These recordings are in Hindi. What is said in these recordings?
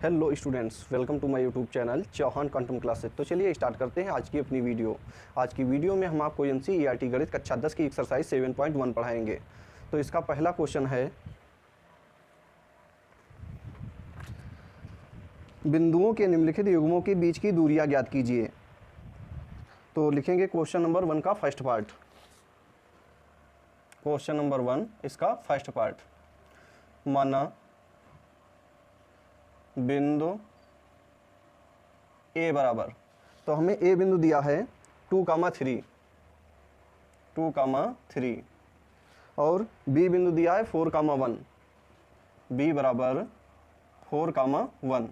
Hello students, welcome to my YouTube channel Chauhan quantum classes. तो चलिए स्टार्ट करते हैं आज की अपनी वीडियो। आज की वीडियो में हम आपको NCERT गणित कक्षा 10 की एक्सरसाइज 7.1 पढ़ाएंगे। तो इसका पहला क्वेश्चन है, बिंदुओं के निम्नलिखित युग्मों के बीच की दूरियां ज्ञात कीजिए। तो लिखेंगे क्वेश्चन नंबर 1 का फर्स्ट पार्ट। क्वेश्चन नंबर 1 इसका फर्स्ट पार्ट, माना बिंदु ए बराबर, तो हमें ए बिंदु दिया है 2,3 और बी बिंदु दिया है 4,1, बी बराबर 4,1।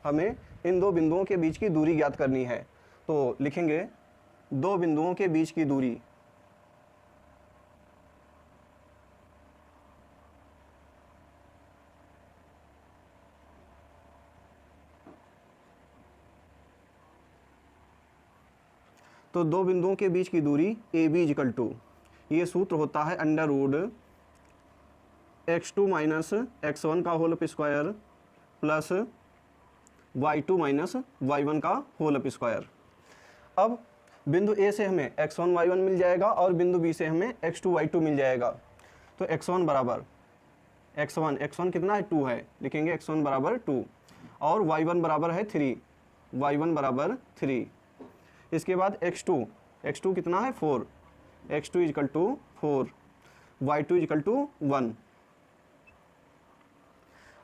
हमें इन दो बिंदुओं के बीच की दूरी ज्ञात करनी है। तो लिखेंगे दो बिंदुओं के बीच की दूरी, तो दो बिंदुओं के बीच की दूरी ए बी इक्वल टू, ये सूत्र होता है under root x2 minus x1 का whole up square plus y2 minus y1 का होल अप स्क्वायर। अब बिंदु ए से हमें x1 y1 मिल जाएगा और बिंदु बी से हमें x2 y2 मिल जाएगा। तो x1 बराबर x1 कितना है 2 है, लिखेंगे x1 बराबर 2 और y1 बराबर है 3, y1 बराबर 3। इसके बाद x2 कितना है 4, x2 equal to 4, y2 equal to 1।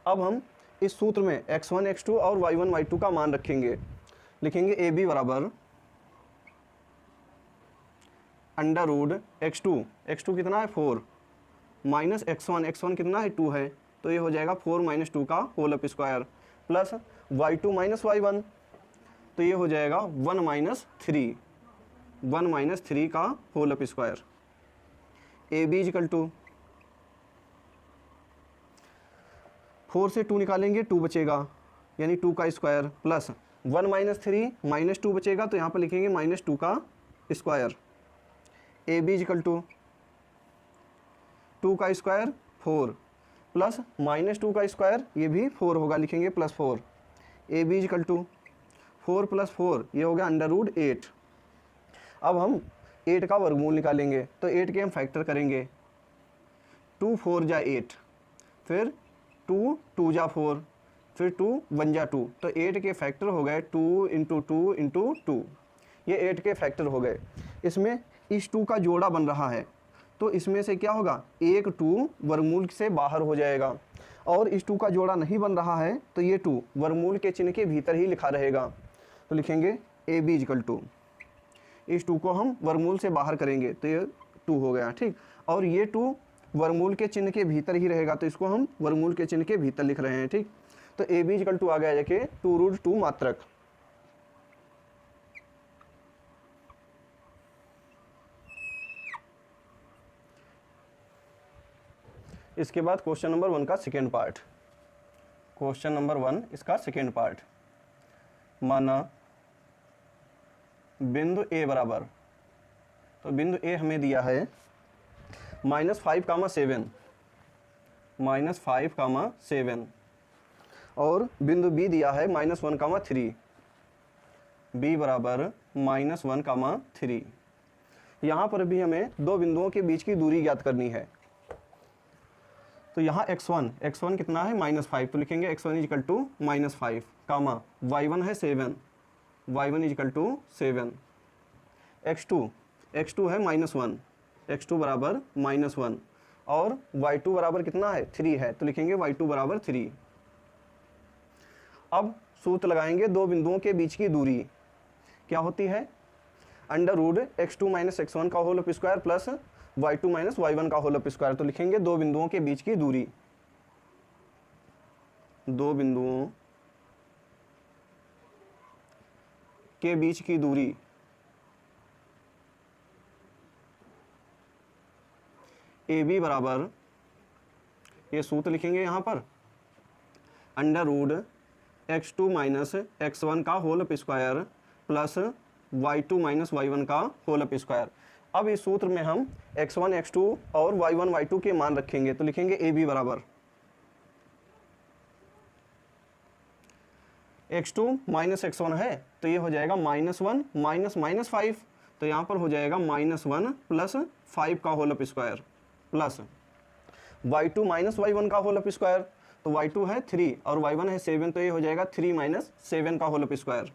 अब हम इस सूत्र में x1 x2 और y1 y2 का मान रखेंगे। लिखेंगे ए बी बराबर अंडर रूट x2 कितना है 4 माइनस x1 कितना है 2 है, तो ये हो जाएगा 4 माइनस 2 का whole up square plus y2 minus y1, तो ये हो जाएगा 1 माइनस 3 का whole up square. A B equal to 4 से 2 निकालेंगे 2 बचेगा, यानी 2 का स्क्वायर प्लस 1 माइनस 3 माइनस 2 बचेगा, तो यहाँ पर लिखेंगे माइनस 2 का square. A B equal to 2 का स्क्वायर 4 प्लस माइनस 2 का स्क्वायर, ये भी 4 होगा, लिखेंगे plus 4। A B equal to 4 plus 4 ये हो गया अंडर रूट 8। अब हम 8 का वर्गमूल निकालेंगे, तो 8 के हम फैक्टर करेंगे, 2 4 जा 8, फिर 2 2 जा 4, फिर 2 1 जा 2, तो 8 के फैक्टर हो गए 2 इंटू 2 इंटू 2, ये 8 के फैक्टर हो गए। इसमें इस 2 का जोड़ा बन रहा है, तो इसमें से क्या होगा, एक 2 वर्गमूल से बाहर हो जाएगा और इस 2 का जोड़ा नहीं बन रहा है, तो ये 2 वर्गमूल के चिन्ह के भीतर ही लिखा रहेगा। तो लिखेंगे ए बी इक्वल टू, इस 2 को हम वर्गमूल से बाहर करेंगे तो ये 2 हो गया, ठीक। और ये 2 वर्गमूल के चिन्ह के भीतर ही रहेगा, तो इसको हम वर्गमूल के चिन्ह के भीतर लिख रहे हैं, ठीक। तो ए बी इक्वल टू आ गया जाके 2√2 मात्रक। इसके बाद क्वेश्चन नंबर 1 का सेकेंड पार्ट। क्वेश्चन नंबर 1 इसका सेकेंड पार्ट, माना बिंदु ए बराबर, तो बिंदु ए हमें दिया है -5,7 और बिंदु बी दिया है -1,3, बी बराबर -1,3। यहाँ पर भी हमें दो बिंदुओं के बीच की दूरी ज्ञात करनी है। तो यहाँ x1 कितना है -5, तो लिखेंगे x1 equal to -5 comma y1 है 7, y1 इक्वल टू 7। x2 है -1, x2 बराबर -1 और y2 बराबर कितना है 3 है, तो लिखेंगे y2 बराबर 3। अब सूत्र लगाएंगे दो बिंदुओं के बीच की दूरी क्या होती है, under root x2 minus x1 का whole up square plus y2 minus y1 का होल अप स्क्वायर। तो लिखेंगे दो बिंदुओं के बीच की दूरी, दो बिंदुओं के बीच की दूरी ए बी बराबर, ये सूत्र लिखेंगे यहाँ पर under root x2 minus x1 का whole up square plus y2 minus y1 का होल अप स्क्वायर। अब इस सूत्र में हम x1 x2 और y1 y2 के मान रखेंगे, तो लिखेंगे ए बी बराबर x2 माइनस x1 है तो ये हो जाएगा -1 माइनस -5, तो यहाँ पर हो जाएगा -1 प्लस 5 का whole up square plus y2 minus y1 का होल अप स्क्वायर, तो y2 है 3 और y1 है 7, तो ये हो जाएगा 3 माइनस 7 का होल अप स्क्वायर,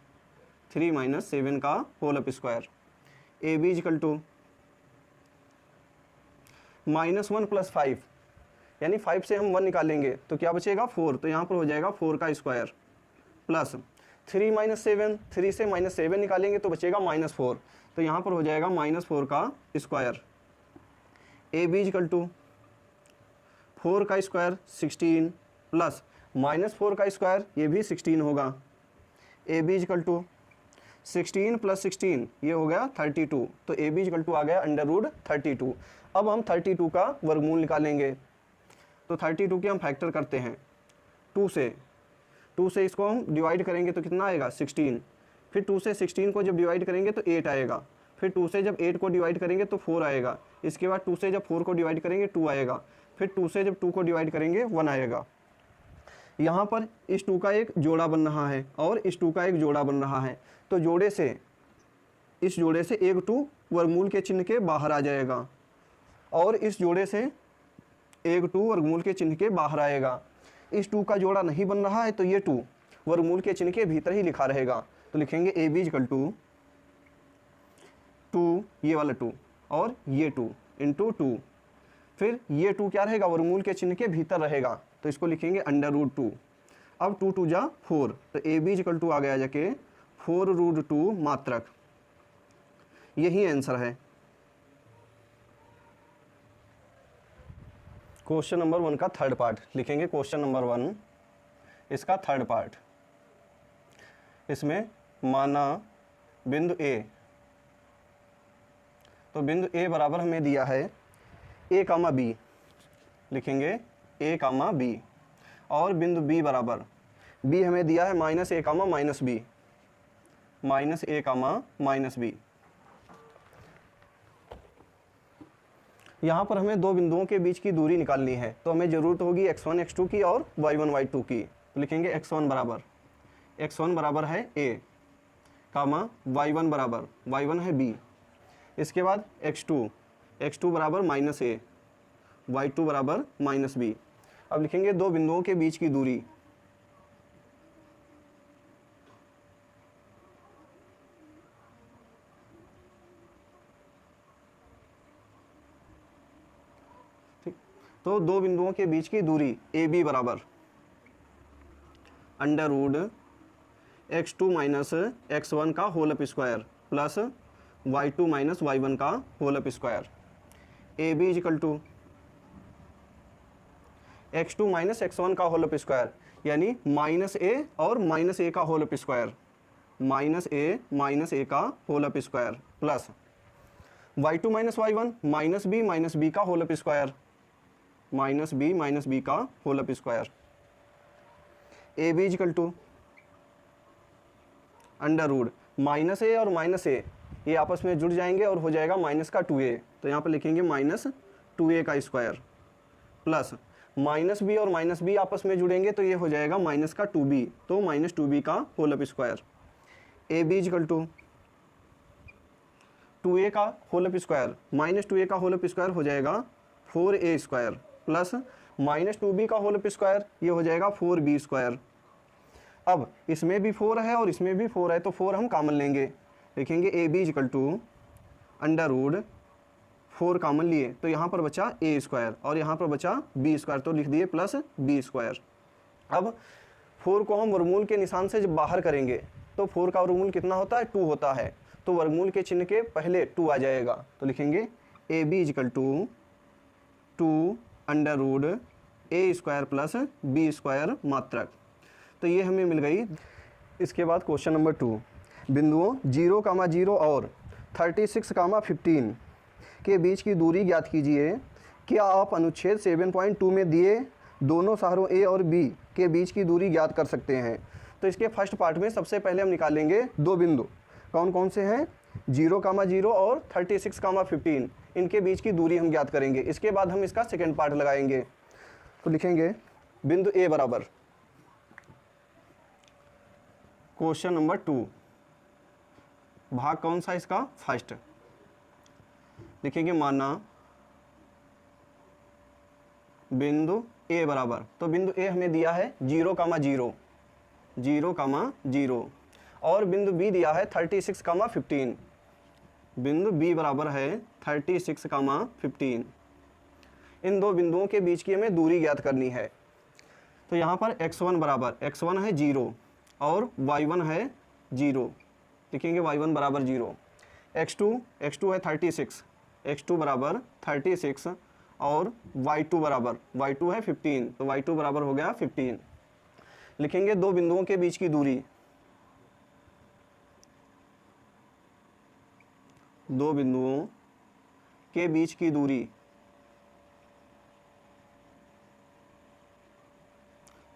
3 माइनस 7 का whole up square. A B equal to -1 plus 5, यानी 5 से हम 1 निकालेंगे तो क्या बचेगा 4, तो यहाँ पर हो जाएगा 4 का स्क्वायर प्लस 3 माइनस 7, 3 से -7 निकालेंगे तो बचेगा -4, तो यहाँ पर हो जाएगा -4 का square. A B equal to 4 का स्क्वायर 16 प्लस -4 का स्क्वायर ये भी 16 होगा। A B equal to 16 plus 16 ये हो गया 32, तो ए बी इक्वल टू आ गया √32। अब हम 32 का वर्गमूल निकालेंगे, तो 32 के हम फैक्टर करते हैं 2 से इसको हम डिवाइड करेंगे तो कितना आएगा 16, फिर 2 से 16 को जब डिवाइड करेंगे तो 8 आएगा, फिर 2 से जब 8 को डिवाइड करेंगे तो 4 आएगा, इसके बाद 2 से जब 4 को डिवाइड करेंगे 2 आएगा, फिर 2 से जब 2 को डिवाइड करेंगे 1 आएगा। यहाँ पर इस 2 का एक जोड़ा बन रहा है और इस 2 का एक जोड़ा बन रहा है, तो इस जोड़े से एक 2 वर्गमूल के चिन्ह के बाहर आ जाएगा और इस जोड़े से एक 2 वर्गमूल के चिन्ह के बाहर आएगा। इस 2 का जोड़ा नहीं बन रहा है तो ये 2 वर्गमूल के चिन्ह के भीतर ही लिखा रहेगा, तो लिखेंगे ए बी इक्वल टू 2 ये वाला 2 और ये 2 इंटू 2, फिर ये 2 क्या रहेगा वर्गमूल के चिन्ह के भीतर रहेगा, तो इसको लिखेंगे √2। अब 2 2 जा 4, तो ए बी इक्वल टू आ गया जाके 4√2 मात्रक, यही आंसर है। क्वेश्चन नंबर 1 का थर्ड पार्ट लिखेंगे, क्वेश्चन नंबर 1 इसका थर्ड पार्ट। इसमें माना बिंदु ए, तो बिंदु ए बराबर हमें दिया है a, b, लिखेंगे a, b, और बिंदु b बराबर b हमें दिया है -a, -b, -a, -b। यहाँ पर हमें दो बिंदुओं के बीच की दूरी निकालनी है, तो हमें ज़रूरत होगी x1 x2 की और y1 y2 की, तो लिखेंगे x1 बराबर है a, y1 बराबर y1 है b, इसके बाद x2 बराबर -a, y2 बराबर -b। अब लिखेंगे दो बिंदुओं के बीच की दूरी, ठीक, तो दो बिंदुओं के बीच की दूरी ए बी बराबर √x2 माइनस x1 का whole up square plus y2 minus y1 का whole up square. A B equal to x2 minus x1 का होल अप स्क्वायर, यानी -a और -a का होल अप स्क्वायर, -a का whole up square plus y2 minus y1 -b का होल अप स्क्वायर, -b का whole up square. A B equal to √-a और -a ये आपस में जुड़ जाएंगे और हो जाएगा -2a, तो यहाँ पर लिखेंगे -2a का स्क्वायर प्लस -b और -b आपस में जुड़ेंगे तो ये हो जाएगा -2b, तो -2b का whole up square. A B equal to 2a का होल अप स्क्वायर -2a का होल अप स्क्वायर हो जाएगा 4a स्क्वायर प्लस -2b का होल अप स्क्वायर ये हो जाएगा 4b स्क्वायर। अब इसमें भी 4 है और इसमें भी 4 है, तो 4 हम कॉमन लेंगे, लिखेंगे A B equal to √4 common लिए तो यहाँ पर बचा a स्क्वायर और यहाँ पर बचा b स्क्वायर, तो लिख दिए प्लस b स्क्वायर। अब 4 को हम वर्गमूल के निशान से जब बाहर करेंगे तो 4 का वर्गमूल कितना होता है 2 होता है, तो वर्गमूल के चिन्ह के पहले 2 आ जाएगा, तो लिखेंगे A B equal to 2√a square plus b square मात्रक, तो ये हमें मिल गई। इसके बाद क्वेश्चन नंबर 2, बिंदुओं 0, और 36, 15 के बीच की दूरी ज्ञात कीजिए। क्या आप अनुच्छेद 7.2 में दिए दोनों शहरों ए और बी के बीच की दूरी ज्ञात कर सकते हैं? तो इसके फर्स्ट पार्ट में सबसे पहले हम निकालेंगे दो बिंदु, कौन कौन से हैं 0, और 36, 15, इनके बीच की दूरी हम ज्ञात करेंगे। इसके बाद हम इसका सेकेंड पार्ट लगाएंगे, तो लिखेंगे बिंदु ए बराबर क्वेश्चन नंबर 2, भाग कौन सा इसका? फर्स्ट। लिखेंगे माना बिंदु ए बराबर, तो बिंदु ए हमें दिया है 0,0, 0,0 और बिंदु बी दिया है 36,15। बिंदु बी बराबर है 36,15। इन दो बिंदुओं के बीच की हमें दूरी ज्ञात करनी है। तो यहाँ पर x1 बराबर, x1 है 0 और y1 है 0, लिखेंगे y1 बराबर 0। x2 है 36, x2 बराबर 36 और y2 बराबर, y2 है 15, तो y2 बराबर हो गया 15। लिखेंगे दो बिंदुओं के बीच की दूरी, दो बिंदुओं के बीच की दूरी,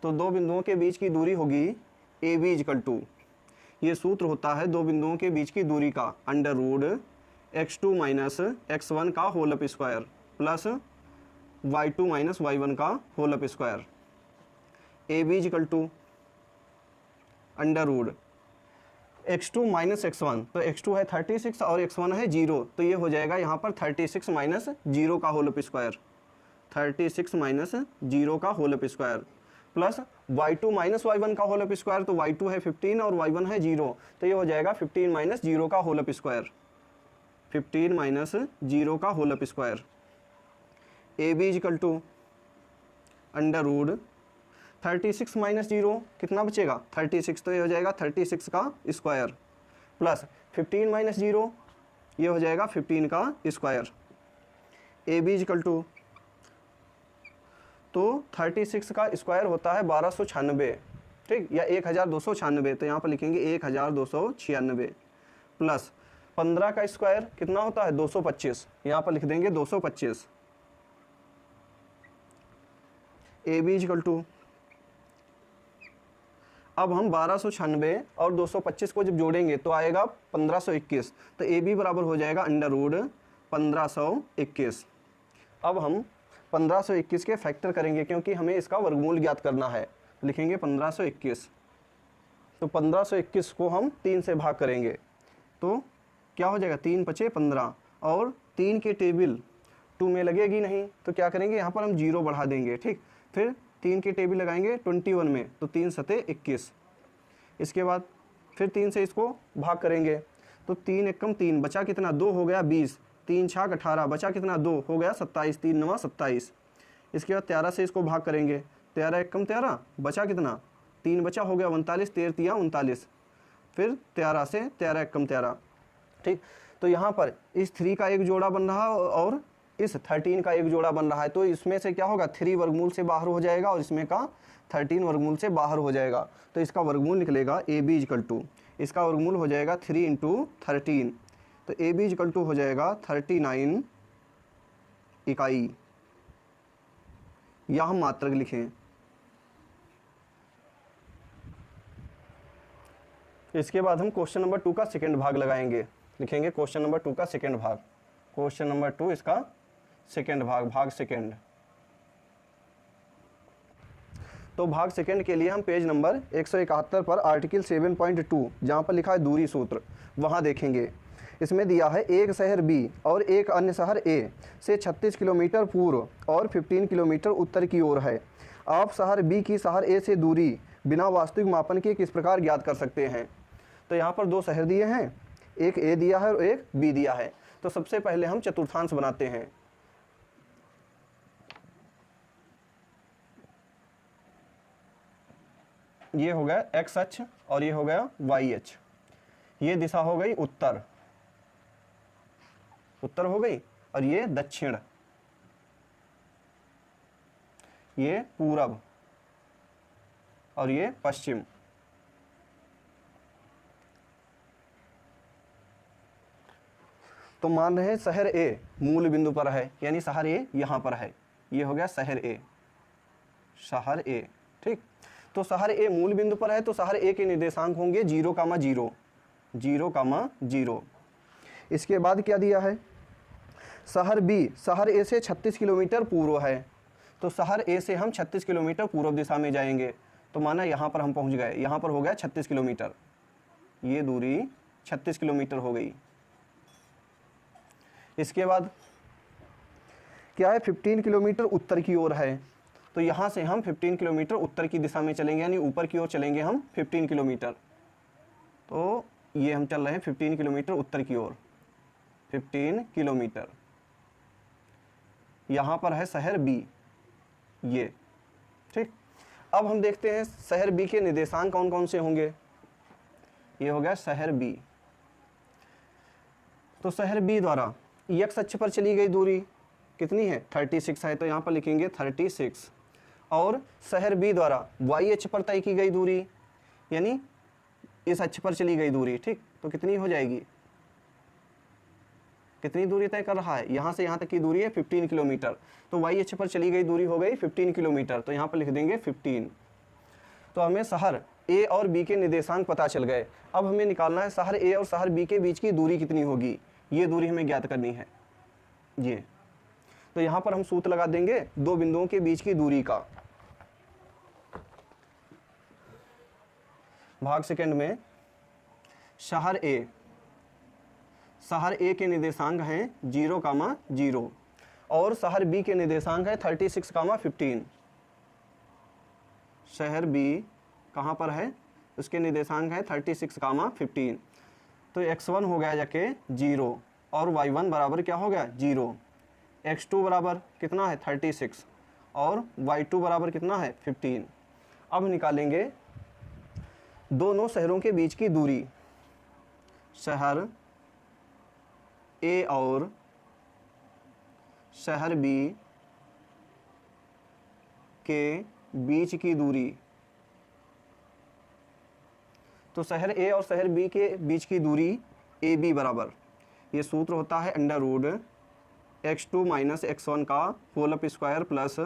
तो दो बिंदुओं के बीच की दूरी होगी AB = ये सूत्र होता है दो बिंदुओं के बीच की दूरी का √x2 - x1 का whole up square plus y2 - y1 का whole up square. AB = √x2 - x1, तो x2 है 36 और x1 है 0, तो ये हो जाएगा यहाँ पर 36 - 0 का होल अप स्क्वायर, 36 - 0 का whole up square plus y2 - y1 का होल अप स्क्वायर, तो y2 है 15 और y1 है 0, तो ये हो जाएगा 15 - 0 का होल अप स्क्वायर, 15 - 0 का होल अप स्क्वायर। AB = √36 - 0 कितना बचेगा? 36, तो ये हो जाएगा 36 का स्क्वायर प्लस 15 - 0 ये हो जाएगा 15 का स्क्वायर। AB = तो 36 का स्क्वायर होता है 1296, ठीक, या 1296, तो यहाँ पर लिखेंगे 1296 प्लस 15 का स्क्वायर कितना होता है? 225, यहाँ पर लिख देंगे 225। AB = अब हम 1296 और 225 को जब जोड़ेंगे तो आएगा 1521, तो AB बराबर हो जाएगा √1521। अब हम 1521 के फैक्टर करेंगे क्योंकि हमें इसका वर्गमूल ज्ञात करना है। लिखेंगे 1521, तो 1521 को हम 3 से भाग करेंगे तो क्या हो जाएगा? 3 × 5 = 15 और 3 के टेबल 2 में लगेगी नहीं, तो क्या करेंगे यहाँ पर हम 0 बढ़ा देंगे, ठीक। फिर 3 के टेबल लगाएंगे 21 में, तो 3 × 7 = 21। इसके बाद फिर 3 से इसको भाग करेंगे तो 3 × 1 = 3, बचा कितना? 2 हो गया 20, 3 × 6 = 18, बचा कितना? 2 हो गया 27, 3 × 9 = 27। इसके बाद 13 से इसको भाग करेंगे, 13 × 1 = 13, बचा कितना? 3 बचा, हो गया 39, 13 × 3 = 39। फिर 13 से 13 × 1 = 13, ठीक। तो यहाँ पर इस 3 का एक जोड़ा बन रहा है और इस 13 का एक जोड़ा बन रहा है, तो इसमें से क्या होगा? 3 वर्गमूल से बाहर हो जाएगा और इसमें का 13 वर्गमूल से बाहर हो जाएगा, तो इसका वर्गमूल निकलेगा AB = इसका वर्गमूल हो जाएगा 3 × 13, तो AB = हो जाएगा 39 इकाई, या हम मात्रक लिखें। इसके बाद हम क्वेश्चन नंबर 2 का सेकंड भाग लगाएंगे। लिखेंगे क्वेश्चन नंबर 2 का सेकंड भाग, क्वेश्चन नंबर 2 इसका सेकंड भाग, भाग सेकंड। तो भाग सेकंड के लिए हम पेज नंबर 171 पर आर्टिकल 7.2 जहाँ पर लिखा है दूरी सूत्र, वहाँ देखेंगे। इसमें दिया है एक शहर B और एक अन्य शहर A से 36 किलोमीटर पूर्व और 15 किलोमीटर उत्तर की ओर है। आप शहर B की शहर A से दूरी बिना वास्तविक मापन के किस प्रकार ज्ञात कर सकते हैं? तो यहाँ पर 2 शहर दिए हैं, एक A दिया है और एक B दिया है। तो सबसे पहले हम चतुर्थांश बनाते हैं। ये हो गया x अक्ष और ये हो गया y अक्ष। ये दिशा हो गई उत्तर, उत्तर हो गई, और ये दक्षिण, ये पूरब और ये पश्चिम। तो मान रहे हैं शहर A मूल बिंदु पर है, यानी शहर A यहाँ पर है। ये हो गया शहर A, शहर A, ठीक। तो शहर A मूल बिंदु पर है, तो शहर A के निर्देशांक होंगे 0,0, 0,0। इसके बाद क्या दिया है? शहर B शहर A से 36 किलोमीटर पूर्व है, तो शहर A से हम 36 किलोमीटर पूर्व दिशा में जाएंगे। तो माना यहाँ पर हम पहुँच गए, यहाँ पर हो गया 36 किलोमीटर, ये दूरी 36 किलोमीटर हो गई। इसके बाद क्या है, 15 किलोमीटर उत्तर की ओर है, तो यहाँ से हम 15 किलोमीटर उत्तर की दिशा में चलेंगे, यानी ऊपर की ओर चलेंगे हम 15 किलोमीटर। तो ये हम चल रहे हैं 15 किलोमीटर उत्तर की ओर, 15 किलोमीटर। यहाँ पर है शहर बी, ये ठीक। अब हम देखते हैं शहर बी के निर्देशांक कौन कौन से होंगे। ये हो गया शहर बी। तो शहर बी द्वारा x अक्ष पर चली गई दूरी कितनी है, 36 है, तो यहाँ पर लिखेंगे 36। और शहर बी द्वारा y अक्ष पर तय की गई दूरी, यानी इस अक्ष पर चली गई दूरी, ठीक, तो कितनी हो जाएगी, कितनी दूरी तय कर रहा है, यहाँ से यहाँ तक की दूरी है 15 किलोमीटर, तो y अक्ष पर चली गई दूरी हो गई 15 किलोमीटर, तो यहाँ पर लिख देंगे 15। तो हमें शहर ए और बी के निर्देशांक पता चल गए। अब हमें निकालना है शहर ए और शहर बी के बीच की दूरी कितनी होगी, ये दूरी हमें ज्ञात करनी है। ये तो यहाँ पर हम सूत्र लगा देंगे दो बिंदुओं के बीच की दूरी का। भाग सेकंड में शहर ए के निर्देशांक हैं 0,0 और शहर बी के निर्देशांक है 36,15। शहर बी कहाँ पर है, उसके निर्देशांक है 36,15। तो x1 हो गया जाके 0 और y1 बराबर क्या हो गया 0, x2 बराबर कितना है 36 और y2 बराबर कितना है 15। अब निकालेंगे दोनों शहरों के बीच की दूरी। शहर ए और शहर बी के बीच की दूरी। तो शहर ए और शहर बी के बीच की दूरी ए बी बराबर, ये सूत्र होता है √x2 - x1 का whole up square plus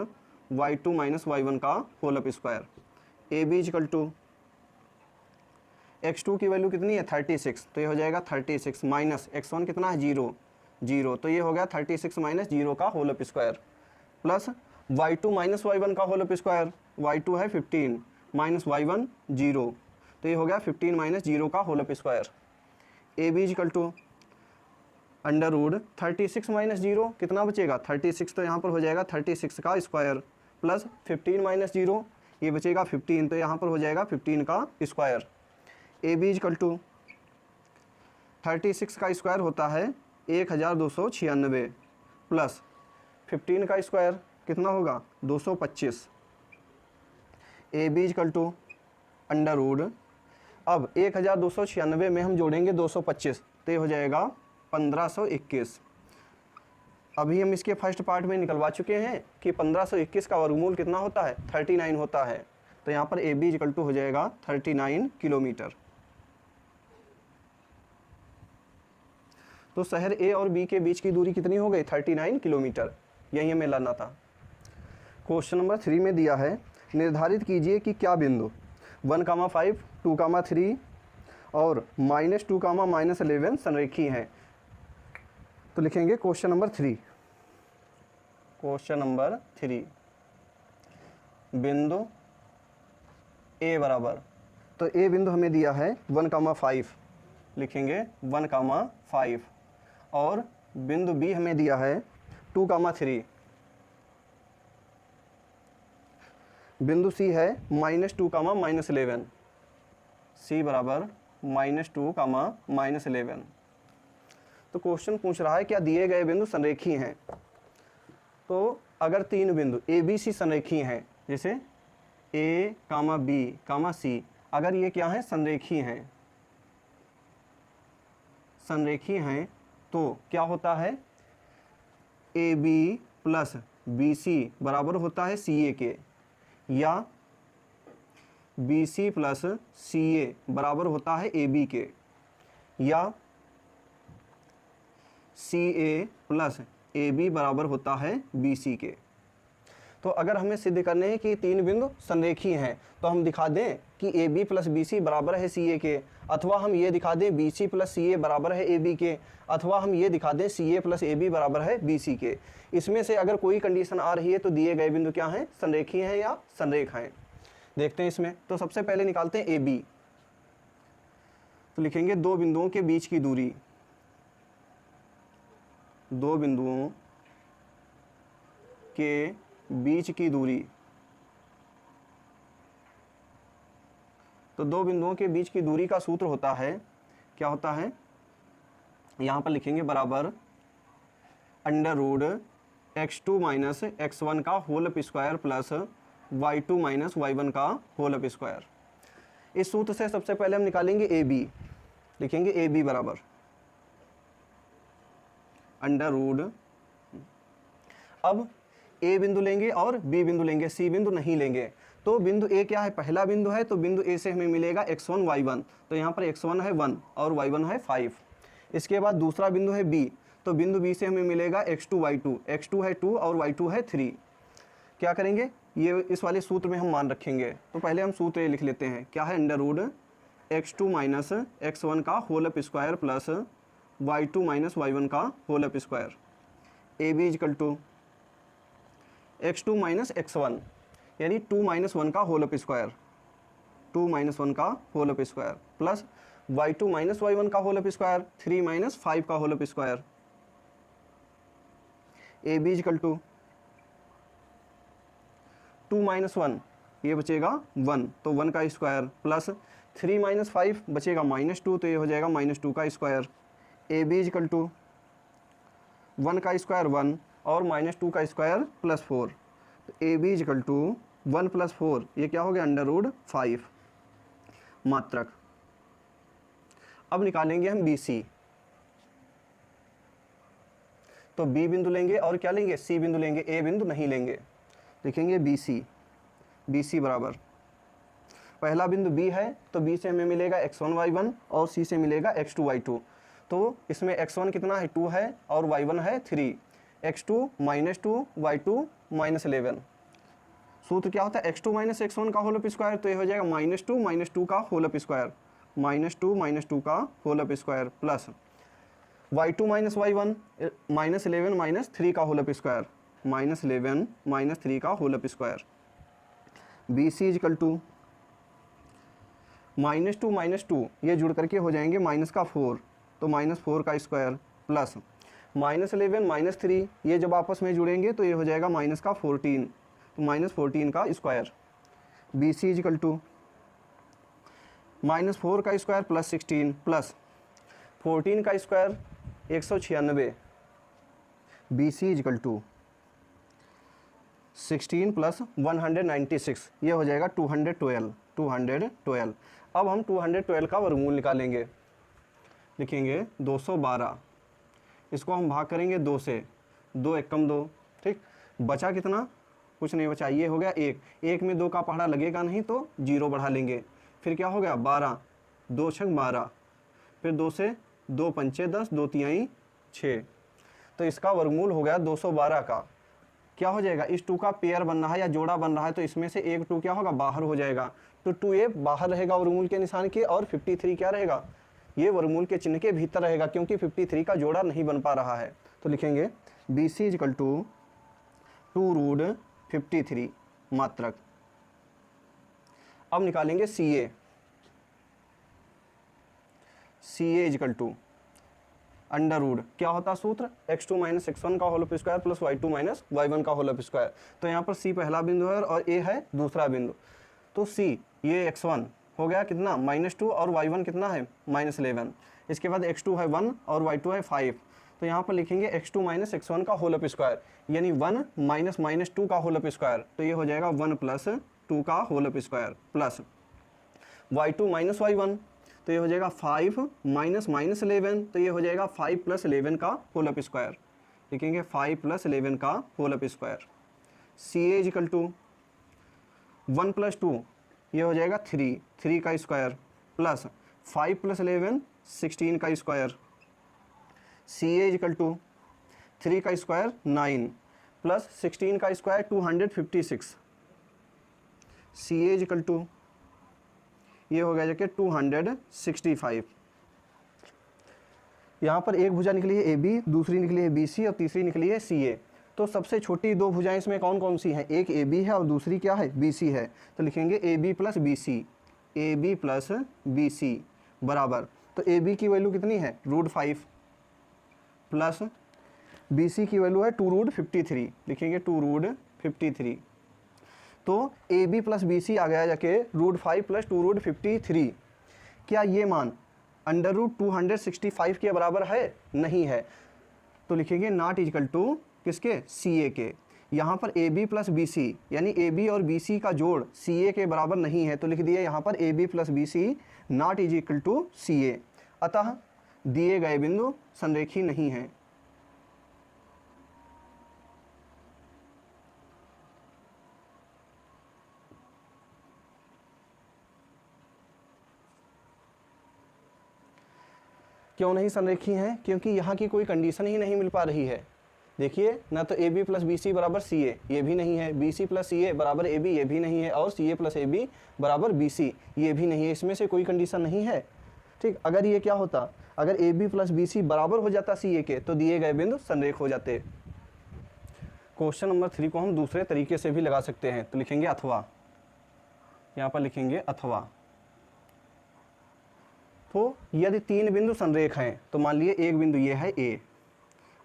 y2 - y1 का whole up square. A B equal to x2 की वैल्यू कितनी है 36, तो ये हो जाएगा 36 माइनस x1 कितना है 0, तो ये हो गया 36 - 0 का whole up square plus y2 - y1 का होल अप स्क्वायर। y2 है 15 माइनस y1 0, तो ये हो गया 15 - 0 का whole up square. A B equal to √36 - 0 कितना बचेगा 36, तो यहाँ पर हो जाएगा 36 का स्क्वायर प्लस 15 - 0 ये बचेगा 15, तो यहाँ पर हो जाएगा 15 का square. A B equal to 36 का स्क्वायर होता है 1296 प्लस 15 का स्क्वायर कितना होगा 225। ए बी इक्वल टू √ अब 1296 में हम जोड़ेंगे 225, तो ये हो जाएगा 1521। अभी हम इसके फर्स्ट पार्ट में निकलवा चुके हैं कि 1521 का वर्गमूल कितना होता है 39 होता है, तो यहाँ पर ए बी इक्वल टू हो जाएगा 39 किलोमीटर। तो शहर ए और बी के बीच की दूरी कितनी हो गई 39 किलोमीटर, यही हमें लाना था। क्वेश्चन नंबर 3 में दिया है निर्धारित कीजिए कि क्या बिंदु 1,5, 2,3 और -2, -11 संरेखी हैं। तो लिखेंगे क्वेश्चन नंबर 3। क्वेश्चन नंबर 3 बिंदु ए बराबर, तो ए बिंदु हमें दिया है 1,5, लिखेंगे 1,5 और बिंदु बी हमें दिया है 2,3। बिंदु सी है -2, -11। सी बराबर -2, -11। तो क्वेश्चन पूछ रहा है क्या दिए गए बिंदु संरेखी हैं। तो अगर तीन बिंदु ए बी सी संरेखी हैं, जैसे ए, बी, सी, अगर ये क्या है संरेखी हैं, तो क्या होता है A B plus B C बराबर होता है सी ए के, या बी सी प्लस सी ए बराबर होता है ए बी के, या सी ए प्लस ए बी बराबर होता है बी सी के। तो अगर हमें सिद्ध करने हैं कि तीन बिंदु संरेखी हैं, तो हम दिखा दें कि A B plus B C बराबर है सी ए के, अथवा हम ये दिखा दें बी सी प्लस सी ए बराबर है ए बी के, अथवा हम ये दिखा दें सी ए प्लस ए बी बराबर है बी सी के। इसमें से अगर कोई कंडीशन आ रही है तो दिए गए बिंदु क्या हैं, संरेखी हैं या संरेख हैं। देखते हैं इसमें। तो सबसे पहले निकालते हैं ए बी। तो लिखेंगे दो बिंदुओं के बीच की दूरी, दो बिंदुओं के बीच की दूरी। तो दो बिंदुओं के बीच की दूरी का सूत्र होता है, क्या होता है, यहाँ पर लिखेंगे बराबर under root x2 minus x1 का whole up square plus y2 minus y1 का होल अप स्क्वायर। इस सूत्र से सबसे पहले हम निकालेंगे ए बी, लिखेंगे ए बी बराबर अंडर रूट, अब ए बिंदु लेंगे और बी बिंदु लेंगे, सी बिंदु नहीं लेंगे। तो बिंदु ए क्या है, पहला बिंदु है, तो बिंदु ए से हमें मिलेगा x1 y1, तो यहाँ पर x1 है 1 और y1 है 5। इसके बाद दूसरा बिंदु है बी, तो बिंदु बी से हमें मिलेगा x2 y2, x2 है 2 और y2 है 3। क्या करेंगे, ये इस वाले सूत्र में हम मान रखेंगे। तो पहले हम सूत्र ये लिख लेते हैं, क्या है, under root x2 minus x1 का whole up square plus y2 minus y1 का whole up square. A B equal to x2 minus x1 यानी 2 माइनस 1 का होल अप स्क्वायर, 2 माइनस 1 का whole up square plus y2 minus y1 का होल अप स्क्वायर, 3 माइनस 5 का whole up square. A B equal to 2 minus 1, ये बचेगा 1, तो 1 का स्क्वायर प्लस 3 माइनस 5 बचेगा -2, तो ये हो जाएगा -2 का square. A B equal to 1 का स्क्वायर 1 और -2 का स्क्वायर प्लस 4, तो A B equal to 1 plus 4, ये क्या हो गया, अंडर रूट 5 मात्रक। अब निकालेंगे हम बी सी, तो बी बिंदु लेंगे और क्या लेंगे, सी बिंदु लेंगे, ए बिंदु नहीं लेंगे। लिखेंगे बी सी बराबर पहला बिंदु बी है, तो बी से हमें मिलेगा x1 y1 और सी से मिलेगा x2 y2। तो इसमें x1 कितना है, 2 है और y1 है 3, x2 माइनस 2 y2 माइनस 11। सूत्र क्या होता है, x2 माइनस x1 का होल अप स्क्वायर, तो ये हो जाएगा -2 माइनस 2 का होल अप स्क्वायर, -2 माइनस 2 का whole up square plus y2 minus y1 minus 11 minus 3 का होल अप स्क्वायर, -11 माइनस 3 का whole up square. B C is equal to -2 minus 2, ये जुड़ करके हो जाएंगे माइनस का 4, तो -4 का स्क्वायर प्लस -11 माइनस 3, ये जब आपस में जुड़ेंगे तो ये हो जाएगा माइनस का 14, तो -14 का square. B C is equal to -4 का स्क्वायर प्लस 16 प्लस 14 का square 196। B C is equal to 16 plus 196, ये हो जाएगा 212। अब हम 212 का वर्गमूल निकालेंगे, लिखेंगे 212, इसको हम भाग करेंगे 2 से, 2 एकम 2, ठीक, बचा कितना, कुछ नहीं बचा, ये हो गया 1 में 2 का पहाड़ा लगेगा नहीं तो 0 बढ़ा लेंगे, फिर क्या हो गया 12, 2 छक 12, फिर 2 से 2 पंचे 10, 2 तिहाई 6, तो इसका वर्गमूल हो गया 212 का। क्या हो जाएगा, इस 2 का पेयर बन रहा है या जोड़ा बन रहा है, तो इसमें से एक 2 क्या होगा, बाहर हो जाएगा, तो 2a बाहर रहेगा वर्गमूल के निशान के, और 53 क्या रहेगा, ये वर्गमूल के चिन्ह के भीतर रहेगा, क्योंकि 53 का जोड़ा नहीं बन पा रहा है। तो लिखेंगे B C is equal to 2 root 53 मात्रक। अब निकालेंगे C A is equal to under root, क्या होता है सूत्र, x2 माइनस x1 का whole up square plus y2 minus y1 का होल अप स्क्वायर। तो यहाँ पर c पहला बिंदु है और a है दूसरा बिंदु, तो c ये x1 हो गया कितना, -2 और y1 कितना है, -11। इसके बाद x2 है 1 और y2 है 5, तो यहाँ पर लिखेंगे x2 माइनस x1 का होल अप स्क्वायर, यानी 1 माइनस -2 का होल अप स्क्वायर, तो ये हो जाएगा 1 प्लस 2 का whole up square plus y2 minus y1, तो ये हो जाएगा 5 माइनस -11, तो ये हो जाएगा 5 प्लस 11 का होल अप स्क्वायर, लिखेंगे 5 प्लस 11 का whole up square. C A is equal to 1 plus 2, ये हो जाएगा 3 का स्क्वायर प्लस 5 प्लस 11 16 का square. C A is equal to 3 का स्क्वायर 9 प्लस 16 का square 256। C A is equal to ये हो गया जाके 265। यहाँ पर एक भुजा निकली है ए बी, दूसरी निकली है बी सी और तीसरी निकली है सी ए। तो सबसे छोटी 2 भुजाएं इसमें कौन कौन सी हैं, एक ए बी है और दूसरी क्या है, बी सी है। तो लिखेंगे A B plus B C, A B plus B C बराबर तो ए बी की वैल्यू कितनी है √5 प्लस बी सी की वैल्यू है 2√53, लिखेंगे 2√53। तो A B plus B C आ गया जाके √5 प्लस 2√53। क्या ये मान √265 के बराबर है? नहीं है। तो लिखेंगे नॉट इजकल टू किसके? सी ए के। यहाँ पर A B plus B C यानी ए बी और बी सी का जोड़ सी ए के बराबर नहीं है, तो लिख दिए यहाँ पर A B plus B C not is equal to C A. अतः दिए गए बिंदु संरेखी नहीं है। क्यों नहीं संरेखी हैं? क्योंकि यहाँ की कोई कंडीशन ही नहीं मिल पा रही है। देखिए, ना तो A B plus B C बराबर सी ए, ये भी नहीं है, बी सी प्लस सी ए बराबर ए बी, ये भी नहीं है, और सी ए प्लस ए बी बराबर बी सी, ये भी नहीं है। इसमें से कोई कंडीशन नहीं है। ठीक, अगर ये क्या होता, अगर A B plus B C बराबर हो जाता सी ए के, तो दिए गए बिंदु संरेख हो जाते। क्वेश्चन नंबर 3 को हम दूसरे तरीके से भी लगा सकते हैं, तो लिखेंगे अथवा, यहाँ पर लिखेंगे अथवा। तो यदि 3 बिंदु संरेख हैं, तो मान लिए एक बिंदु ये है ए,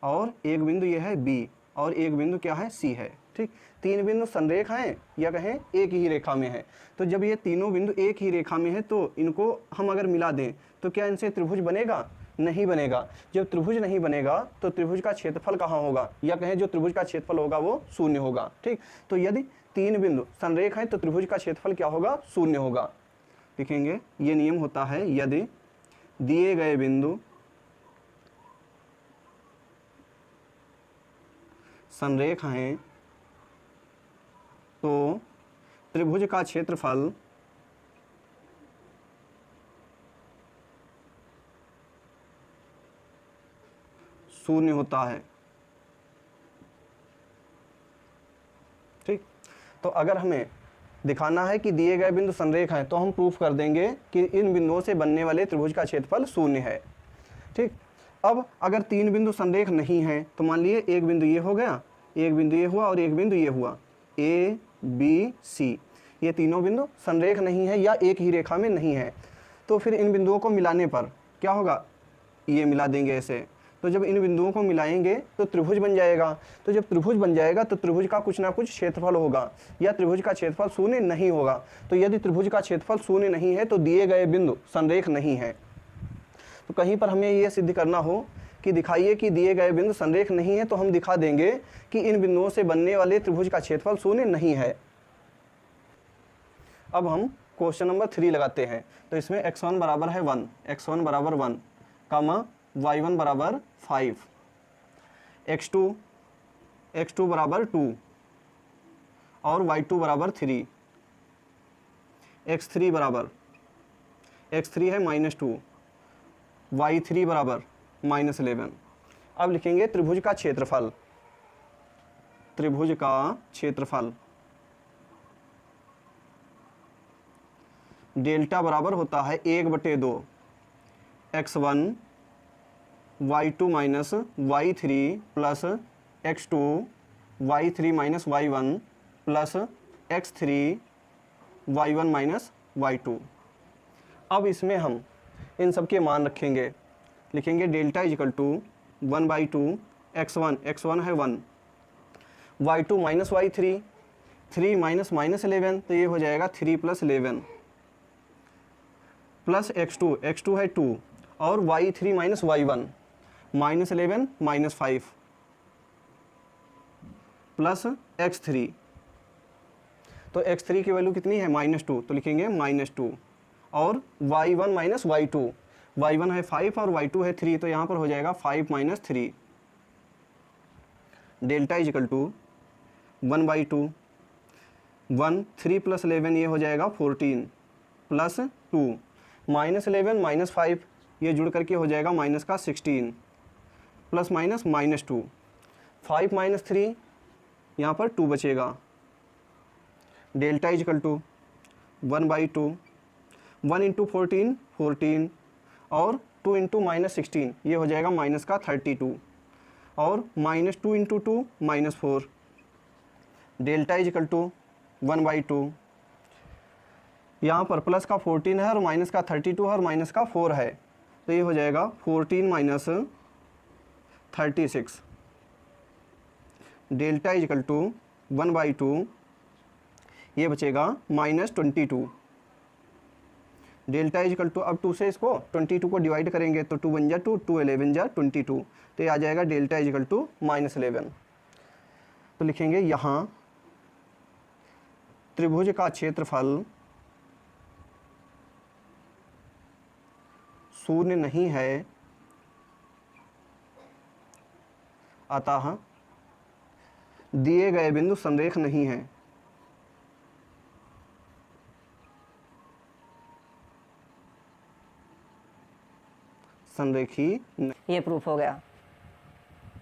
और एक बिंदु ये है बी, और एक बिंदु क्या है? सी है। ठीक, 3 बिंदु संरेख हैं या कहें एक ही रेखा में है। तो जब ये तीनों बिंदु एक ही रेखा में है, तो इनको हम अगर मिला दें तो क्या इनसे त्रिभुज बनेगा? नहीं बनेगा। जब त्रिभुज नहीं बनेगा तो त्रिभुज का क्षेत्रफल कहाँ होगा, या कहें जो त्रिभुज का क्षेत्रफल होगा वो शून्य होगा। ठीक, तो यदि 3 बिंदु संरेख हैं तो त्रिभुज का क्षेत्रफल क्या होगा? शून्य होगा। लिखेंगे ये नियम होता है, यदि दिए गए बिंदु संरेख हैं तो त्रिभुज का क्षेत्रफल शून्य होता है। ठीक, तो अगर हमें दिखाना है कि दिए गए बिंदु संरेख हैं, तो हम प्रूफ कर देंगे कि इन बिंदुओं से बनने वाले त्रिभुज का क्षेत्रफल शून्य है। ठीक, अब अगर 3 बिंदु संरेख नहीं हैं, तो मान लिए एक बिंदु ये हो गया, एक बिंदु ये हुआ, और एक बिंदु ये हुआ, ए बी सी, ये तीनों बिंदु संरेख नहीं है या एक ही रेखा में नहीं है। तो फिर इन बिंदुओं को मिलाने पर क्या होगा? ये मिला देंगे ऐसे। तो जब इन बिंदुओं को मिलाएंगे तो त्रिभुज बन जाएगा। तो जब त्रिभुज बन जाएगा तो त्रिभुज का कुछ ना कुछ क्षेत्रफल होगा, या त्रिभुज का क्षेत्रफल शून्य नहीं होगा। तो यदि त्रिभुज का क्षेत्रफल शून्य नहीं है तो दिए गए बिंदु संरेख नहीं है। तो कहीं पर हमें यह सिद्ध करना हो कि दिखाइए कि दिए गए बिंदु संरेख नहीं है, तो हम दिखा देंगे कि इन बिंदुओं से बनने वाले त्रिभुज का क्षेत्रफल शून्य नहीं है। अब हम क्वेश्चन नंबर 3 लगाते हैं। तो इसमें x1 बराबर है 1, x1 बराबर 1, कामा y1 बराबर 5, x2 बराबर 2, और y2 बराबर 3, x3 बराबर, x3 है -2, y3 बराबर -11। अब लिखेंगे त्रिभुज का क्षेत्रफल, त्रिभुज का क्षेत्रफल डेल्टा बराबर होता है 1/2 x1 y2 minus y3 plus x2 y3 minus y1 plus x3 y1 minus y2। अब इसमें हम इन सब के मान रखेंगे, लिखेंगे डेल्टा इजिकल टू 1/2 x1 है 1, y2 माइनस y3, 3 माइनस -11, तो ये हो जाएगा 3 + 11, प्लस x2 है 2, और y3 minus y1, -11 -5, plus x3। तो x3 की वैल्यू कितनी है? -2, तो लिखेंगे -2, और y1 माइनस y2, y1 है 5 और y2 है 3, तो यहाँ पर हो जाएगा 5 - 3। डेल्टा इजिकल टू 1/2, 1 3 + 11 ये हो जाएगा 14, प्लस 2 -11 -5 ये जुड़ करके हो जाएगा -16, प्लस -2, 5 - 3 यहाँ पर 2 बचेगा। डेल्टा इजिकल टू 1/2, 1 × 14 14, और 2 × -16 ये हो जाएगा -32, और -2 × 2 -4। डेल्टा इजिकल टू 1/2, यहाँ पर प्लस का 14 है और माइनस का 32 है और माइनस का 4 है, तो ये हो जाएगा 14 minus 36, delta is equal to 1/2, ये बचेगा -22, डेल्टा इज इक्वल टू, अब 2 से इसको 22 को डिवाइड करेंगे तो 2 1 जा 2, 2 11 जा 22, तो ये आ जाएगा डेल्टा इज इक्वल टू -11। तो लिखेंगे यहाँ त्रिभुज का क्षेत्रफल शून्य नहीं है, अतः दिए गए बिंदु संरेख नहीं है। संरेखी ये प्रूफ हो गया।